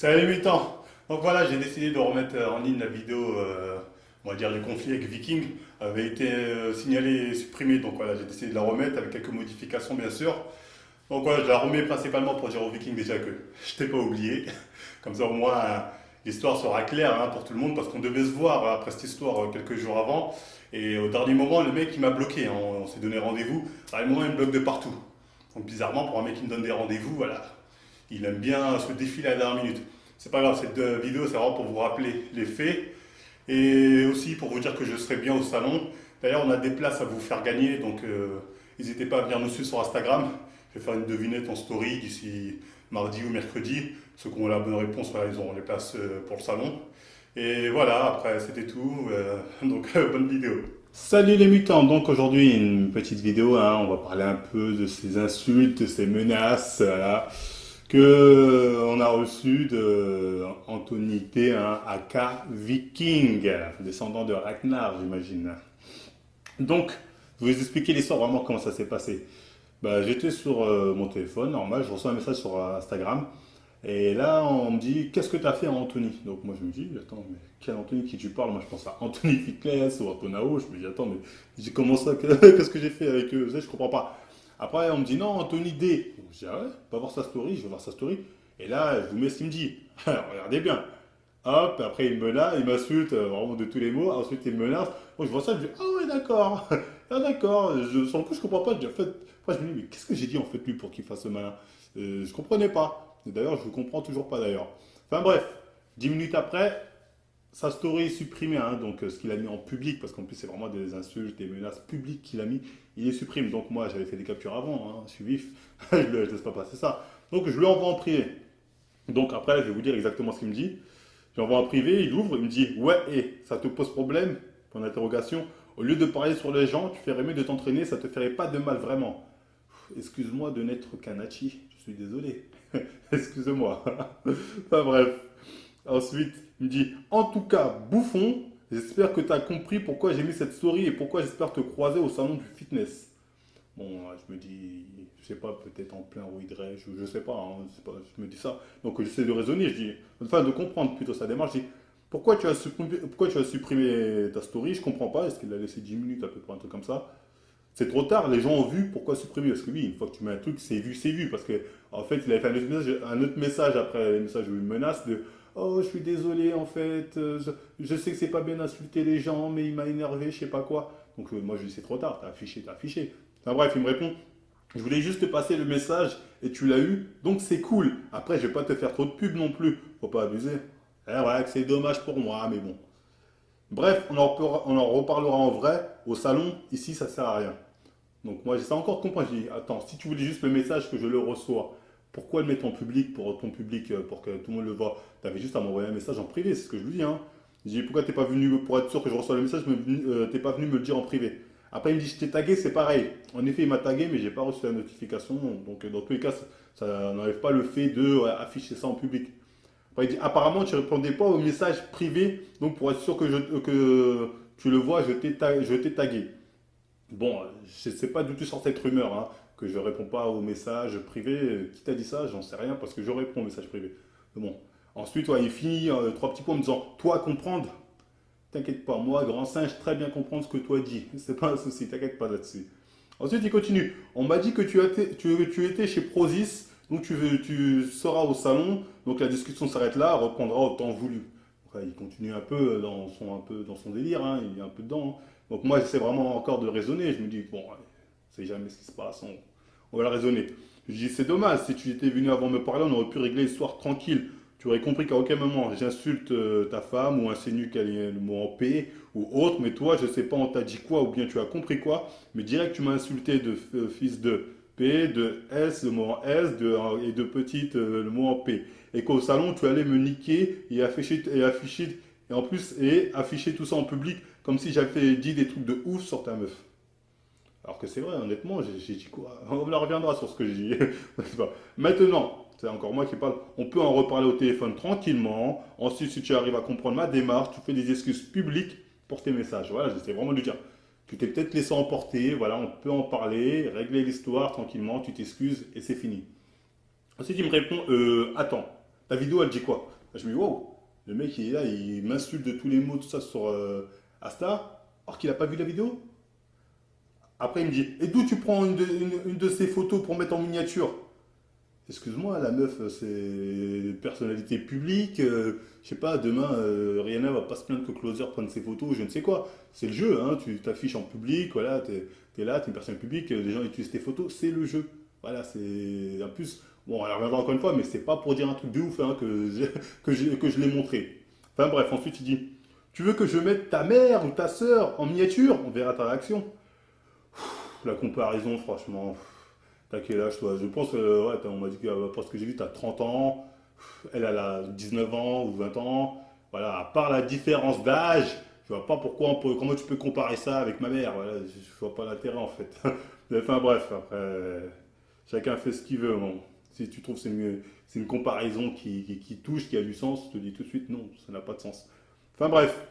Salut Mutant. Donc voilà, j'ai décidé de remettre en ligne la vidéo, on va dire le conflit avec Viking avait été signalé et supprimé. Donc voilà, j'ai décidé de la remettre avec quelques modifications bien sûr. Donc voilà, je la remets principalement pour dire aux Vikings déjà que je t'ai pas oublié. Comme ça au moins l'histoire sera claire hein, pour tout le monde parce qu'on devait se voir après cette histoire quelques jours avant. Et au dernier moment, le mec il m'a bloqué, hein. On s'est donné rendez-vous. À un moment, il me bloque de partout. Donc bizarrement, pour un mec qui me donne des rendez-vous, voilà, il aime bien se défiler à la dernière minute. C'est pas grave, cette vidéo, c'est vraiment pour vous rappeler les faits et aussi pour vous dire que je serai bien au salon. D'ailleurs, on a des places à vous faire gagner, donc n'hésitez pas à venir nous suivre sur Instagram. Je vais faire une devinette en story d'ici mardi ou mercredi. Ceux qui ont la bonne réponse, voilà, ils auront les places pour le salon. Et voilà, après, c'était tout. Donc, bonne vidéo. Salut les mutants, donc aujourd'hui une petite vidéo, hein, on va parler un peu de ces insultes, de ces menaces voilà, que on a reçues de Anthony T, hein, aka Viking, descendant de Ragnar j'imagine. Donc, je vais vous expliquer l'histoire vraiment comment ça s'est passé. Bah, j'étais sur mon téléphone, normal, je reçois un message sur Instagram. Et là, on me dit, qu'est-ce que tu as fait à Anthony? Donc moi, je me dis, attends, mais quel Anthony qui tu parles? Moi, je pense à Anthony Fitness ou Antonao. Je me dis, attends, mais j'ai comment ça? Qu'est-ce que j'ai fait avec eux? Je comprends pas. Après, on me dit, non, Anthony D. Donc, je dis, ah ouais, pas voir sa story, je vais voir sa story. Et là, je vous mets ce qu'il me dit. Regardez bien. Hop, après, il me menace, il m'insulte vraiment de tous les mots. Ensuite, il me menace. Moi, je vois ça, je dis, ah ouais, d'accord. Ah d'accord. Sur le coup, je comprends pas. En fait, après, je me dis, mais qu'est-ce que j'ai dit en fait, lui, pour qu'il fasse ce malin? Je comprenais pas. Et d'ailleurs, je ne comprends toujours pas d'ailleurs. Enfin bref, 10 minutes après, sa story est supprimée. Hein, donc ce qu'il a mis en public, parce qu'en plus c'est vraiment des insultes, des menaces publiques qu'il a mis, il est supprimé. Donc moi j'avais fait des captures avant, hein, je suis vif, je ne laisse pas passer ça. Donc je lui envoie en privé. Donc après, je vais vous dire exactement ce qu'il me dit. Je lui envoie en privé, il ouvre, il me dit ouais, et ça te pose problème? Point d'interrogation. Au lieu de parler sur les gens, tu ferais mieux de t'entraîner, ça te ferait pas de mal vraiment. Excuse-moi de n'être qu'un Hachi, je suis désolé. Excusez-moi. Enfin bref. Ensuite, il me dit, en tout cas, bouffon, j'espère que tu as compris pourquoi j'ai mis cette story et pourquoi j'espère te croiser au salon du fitness. Bon, je me dis, je sais pas, peut-être en plein Rouis Drèche, je sais pas, hein, je sais pas, je me dis ça. Donc j'essaie de raisonner, je dis, enfin de comprendre plutôt sa démarche, je dis, pourquoi tu as supprimé ta story? Je comprends pas, est-ce qu'il a laissé 10 minutes à peu près, un truc comme ça? C'est trop tard, les gens ont vu, pourquoi supprimer? Parce que oui, une fois que tu mets un truc, c'est vu. Parce que, en fait, il avait fait un autre message après le message où il menace de oh, je suis désolé, en fait, je sais que c'est pas bien d'insulter les gens, mais il m'a énervé, je sais pas quoi. Donc, moi, je lui dis c'est trop tard, t'as affiché, t'as affiché. Enfin, bref, il me répond je voulais juste te passer le message et tu l'as eu, donc c'est cool. Après, je vais pas te faire trop de pub non plus, faut pas abuser. Voilà, que c'est dommage pour moi, mais bon. Bref, on en reparlera en vrai. Au salon, ici, ça sert à rien. Donc moi, j'essaie encore de comprendre. Je dis, attends, si tu voulais juste le message que je le reçois, pourquoi le mettre en public pour ton public, pour que tout le monde le voit? Tu avais juste à m'envoyer un message en privé, c'est ce que je lui dis. Hein. Je dis, pourquoi t'es pas venu, pour être sûr que je reçois le message, t'es pas venu me le dire en privé? Après, il me dit, je t'ai tagué, c'est pareil. En effet, il m'a tagué, mais j'ai pas reçu la notification. Donc, dans tous les cas, ça n'enlève pas le fait de afficher ça en public. Après, il dit, apparemment, tu répondais pas au message privé, donc pour être sûr que tu le vois, je t'ai tagué. Bon, je ne sais pas du tout sur cette rumeur, hein, que je ne réponds pas aux messages privés. Qui t'a dit ça? J'en sais rien parce que je réponds aux messages privés. Mais bon. Ensuite, ouais, il finit trois petits points en me disant toi comprendre, t'inquiète pas, moi, grand singe, très bien comprendre ce que toi dis. C'est pas un souci, t'inquiète pas là-dessus. Ensuite, il continue. On m'a dit que tu étais chez Prozis, donc tu seras au salon, donc la discussion s'arrête là, reprendra au temps voulu. Donc, il continue un peu dans son délire, hein, il est un peu dedans. Hein. Donc moi, j'essaie vraiment encore de raisonner. Je me dis, bon, c'est jamais ce qui se passe, on va le raisonner. Je dis, c'est dommage, si tu étais venu avant de me parler, on aurait pu régler l'histoire tranquille. Tu aurais compris qu'à aucun moment j'insulte ta femme ou insinue qu'elle est le mot en P ou autre, mais toi, je sais pas, on t'a dit quoi ou bien tu as compris quoi, mais direct tu m'as insulté de fils de P, de S, le mot en S, et de petite, le mot en P. Et qu'au salon, tu allais me niquer et en plus, et afficher tout ça en public comme si j'avais dit des trucs de ouf sur ta meuf. Alors que c'est vrai, honnêtement, j'ai dit quoi? On reviendra sur ce que j'ai dit. Maintenant, c'est encore moi qui parle, on peut en reparler au téléphone tranquillement. Ensuite, si tu arrives à comprendre ma démarche, tu fais des excuses publiques pour tes messages. Voilà, j'essaie vraiment de lui dire. Tu t'es peut-être laissé emporter, voilà, on peut en parler, régler l'histoire tranquillement, tu t'excuses et c'est fini. Ensuite, il me répond, attends. ta vidéo, elle dit quoi? Je me dis, wow, le mec, il est là, il m'insulte de tous les mots, tout ça sur Insta, alors qu'il n'a pas vu la vidéo. Après, il me dit, et d'où tu prends une de ces photos pour mettre en miniature? Excuse-moi, la meuf, c'est une personnalité publique. Je sais pas, demain, Rihanna va pas se plaindre que Closer prenne ses photos, je ne sais quoi. C'est le jeu, hein, tu t'affiches en public, voilà, t'es là, t'es une personne publique, les gens utilisent tes photos, c'est le jeu. Voilà, c'est. En plus, bon, on reviendra encore une fois, mais c'est pas pour dire un truc de ouf hein, que je l'ai montré. Enfin bref, ensuite il dit, tu veux que je mette ta mère ou ta sœur en miniature? On verra ta réaction. La comparaison, franchement. T'as quel âge toi? Je pense que, ouais, on m'a dit que, parce que j'ai vu, t'as 30 ans, elle a 19 ans ou 20 ans. Voilà, à part la différence d'âge, je vois pas pourquoi comment tu peux comparer ça avec ma mère. Voilà, je vois pas l'intérêt en fait. Enfin bref, après, chacun fait ce qu'il veut. Bon. Si tu trouves que c'est une comparaison qui touche, qui a du sens, je te dis tout de suite non, ça n'a pas de sens. Enfin bref,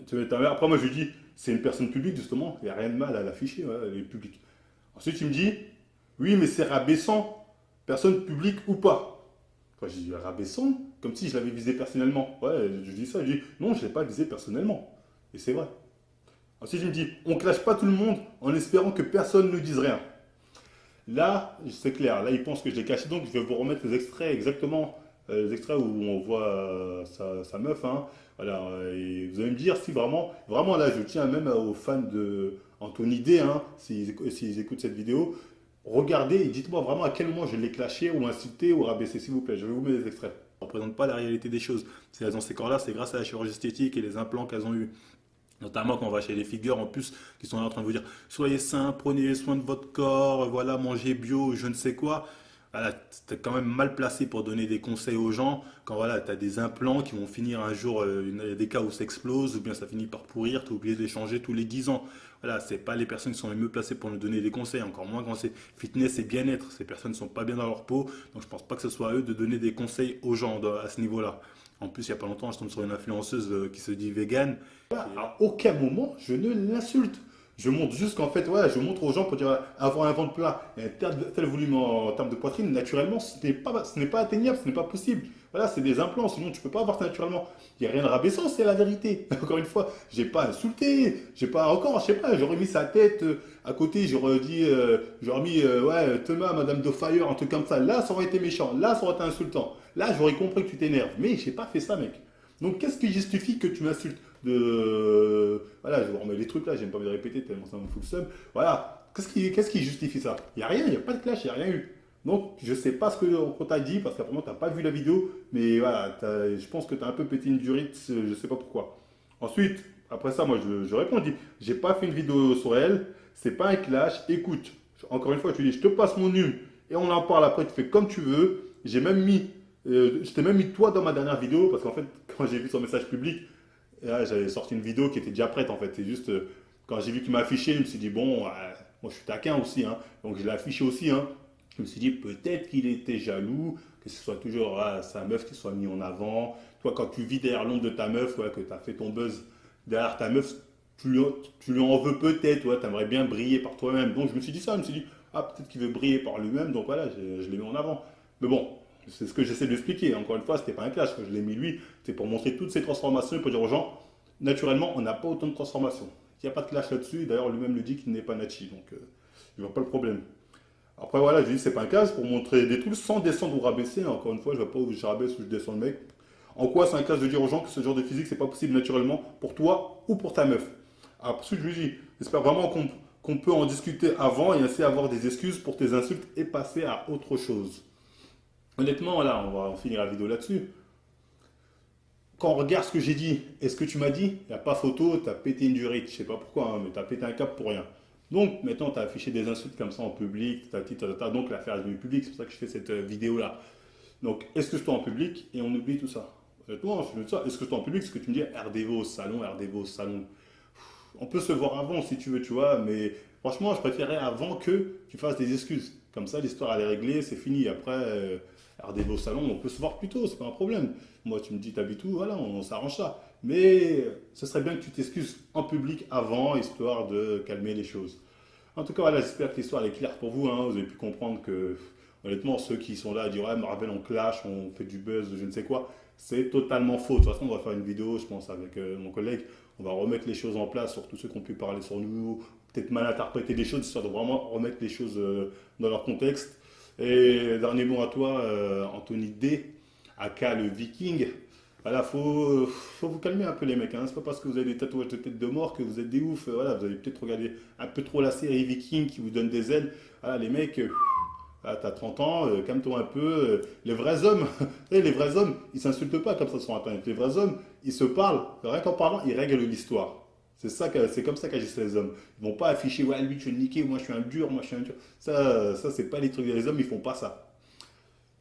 tu mets ta mère. Après moi je lui dis, c'est une personne publique justement, il n'y a rien de mal à l'afficher, ouais, elle est publique. Ensuite il me dit, oui, mais c'est rabaissant, personne publique ou pas. Enfin, j'ai dit rabaissant, comme si je l'avais visé personnellement. Ouais, je dis ça, je dis non, je ne l'ai pas visé personnellement. Et c'est vrai. Ensuite, je me dis, on ne clash pas tout le monde en espérant que personne ne dise rien. Là, c'est clair, là, il pense que je l'ai caché, donc je vais vous remettre les extraits exactement, les extraits où on voit sa meuf. Hein. Voilà, et vous allez me dire si vraiment, vraiment là, je tiens même aux fans de Anthony D, hein, s'ils écoutent cette vidéo, regardez et dites-moi vraiment à quel moment je l'ai clashé ou insulté ou rabaissé, s'il vous plaît. Je vais vous mettre des extraits. Ça ne représente pas la réalité des choses. Si elles ont ces corps-là, c'est grâce à la chirurgie esthétique et les implants qu'elles ont eu. Notamment quand on va chez les figures en plus, qui sont là en train de vous dire soyez sains, prenez soin de votre corps, voilà, mangez bio, je ne sais quoi. Voilà, t'es quand même mal placé pour donner des conseils aux gens quand voilà, tu as des implants qui vont finir un jour, il y a des cas où ça explose ou bien ça finit par pourrir, tu es obligé de les changer tous les 10 ans. Voilà, c'est pas les personnes qui sont les mieux placées pour nous donner des conseils, encore moins quand c'est fitness et bien-être. Ces personnes ne sont pas bien dans leur peau, donc je pense pas que ce soit à eux de donner des conseils aux gens à ce niveau-là. En plus, il n'y a pas longtemps, je tombe sur une influenceuse qui se dit vegan. À aucun moment, je ne l'insulte. Je montre juste qu'en fait, ouais, je montre aux gens pour dire avoir un ventre plat et un tel volume en termes de poitrine, naturellement, ce n'est pas atteignable, ce n'est pas possible. Voilà, c'est des implants, sinon tu peux pas avoir ça naturellement. Il n'y a rien de rabaissant, c'est la vérité. Encore une fois, j'ai pas insulté, j'ai pas encore, je sais pas, j'aurais mis sa tête à côté, j'aurais dit, j'aurais mis, ouais, Thomas, Madame de Fire, un truc comme ça. Là, ça aurait été méchant, là, ça aurait été insultant. Là, j'aurais compris que tu t'énerves, mais j'ai pas fait ça, mec. Donc, qu'est-ce qui justifie que tu m'insultes Voilà, je vous remets les trucs là, j'aime pas me les répéter tellement ça me fout le seum. Voilà, qu'est-ce qui justifie ça? Il n'y a rien, il n'y a pas de clash, il n'y a rien eu. Donc, je sais pas ce qu'on t'a dit, parce qu'apparemment, tu n'as pas vu la vidéo, mais voilà, je pense que tu as un peu pété une durite, je sais pas pourquoi. Ensuite, après ça, moi, je réponds, je dis, j'ai pas fait une vidéo sur elle, c'est pas un clash, écoute, encore une fois, je te dis, je te passe mon num, et on en parle après, tu fais comme tu veux. J'ai même mis, je t'ai même mis toi dans ma dernière vidéo, parce qu'en fait, quand j'ai vu son message public, j'avais sorti une vidéo qui était déjà prête en fait. C'est juste, quand j'ai vu qu'il m'a affiché, je me suis dit, bon, moi je suis taquin aussi, hein, donc je l'ai affiché aussi. Hein. Je me suis dit, peut-être qu'il était jaloux, que ce soit toujours sa meuf qui soit mise en avant. Toi, quand tu vis derrière l'ombre de ta meuf, ouais, que tu as fait ton buzz derrière ta meuf, tu lui en veux peut-être, tu aimerais bien briller par toi-même. Donc je me suis dit ça, je me suis dit, ah, peut-être qu'il veut briller par lui-même, donc voilà, je l'ai mis en avant. Mais bon, c'est ce que j'essaie d'expliquer. Encore une fois, c'était pas un clash. Quand je l'ai mis lui, c'est pour montrer toutes ces transformations et pour dire aux gens, naturellement, on n'a pas autant de transformations. Il n'y a pas de clash là-dessus. D'ailleurs, lui-même le dit qu'il n'est pas nachi. Donc, je vois pas le problème. Après, voilà, je dis, c'est pas un clash pour montrer des trucs sans descendre ou rabaisser. Encore une fois, je vois pas où je rabaisse ou je descends le mec. En quoi c'est un clash de dire aux gens que ce genre de physique, c'est pas possible naturellement pour toi ou pour ta meuf. Ensuite, je lui dis, j'espère vraiment qu'on peut en discuter avant et ainsi avoir des excuses pour tes insultes et passer à autre chose. Honnêtement, voilà, on va en finir la vidéo là-dessus. Quand on regarde ce que j'ai dit et ce que tu m'as dit, il n'y a pas photo, tu as pété une durite. Je sais pas pourquoi, hein, mais tu as pété un cap pour rien. Donc maintenant, tu as affiché des insultes comme ça en public, donc l'affaire est devenue publique, c'est pour ça que je fais cette vidéo-là. Donc, excuse-toi en public et on oublie tout ça. Honnêtement, je veux ça. Excuse-toi en public, ce que tu me dis, RDV au salon, RDV au salon. On peut se voir avant si tu veux, tu vois, mais franchement, je préférerais avant que tu fasses des excuses. Comme ça, l'histoire elle est réglée, c'est fini. Après, RDV au salon, on peut se voir plus tôt, c'est pas un problème. Moi, tu me dis, t'habites où, voilà, on s'arrange ça. Mais ce serait bien que tu t'excuses en public avant, histoire de calmer les choses. En tout cas, voilà, j'espère que l'histoire est claire pour vous. Hein. Vous avez pu comprendre que Honnêtement, ceux qui sont là à dire ouais, Marvel on clash, on fait du buzz, je ne sais quoi, c'est totalement faux. De toute façon, on va faire une vidéo, je pense, avec mon collègue. On va remettre les choses en place sur tous ceux qui ont pu parler sur nous, peut-être mal interpréter des choses, histoire de vraiment remettre les choses dans leur contexte. Et dernier mot à toi, Anthony D, aka le Viking. Voilà, faut vous calmer un peu les mecs. Hein. C'est pas parce que vous avez des tatouages de tête de mort que vous êtes des oufs. Voilà, vous avez peut-être regardé un peu trop la série Viking qui vous donne des ailes. Voilà, les mecs, ah, t'as 30 ans, calme-toi un peu. Les vrais hommes, les vrais hommes, ils s'insultent pas comme ça sur Internet. Les vrais hommes, ils se parlent. Rien qu'en parlant, ils règlent l'histoire. C'est comme ça qu'agissent les hommes. Ils vont pas afficher, ouais, lui, je suis niqué, moi, je suis un dur, moi, je suis un dur. Ça c'est pas les trucs. Les hommes, ils font pas ça.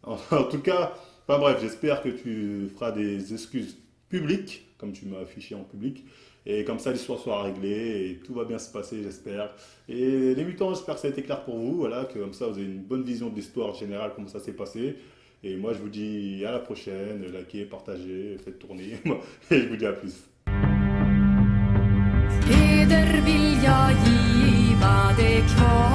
En tout cas, enfin bref, j'espère que tu feras des excuses publiques, comme tu m'as affiché en public. Et comme ça, l'histoire sera réglée et tout va bien se passer, j'espère. Et les mutants, j'espère que ça a été clair pour vous. Voilà, que comme ça, vous avez une bonne vision de l'histoire générale, comment ça s'est passé. Et moi, je vous dis à la prochaine. Likez, partagez, faites tourner. Et je vous dis à plus. Heder vill jag giva det kvar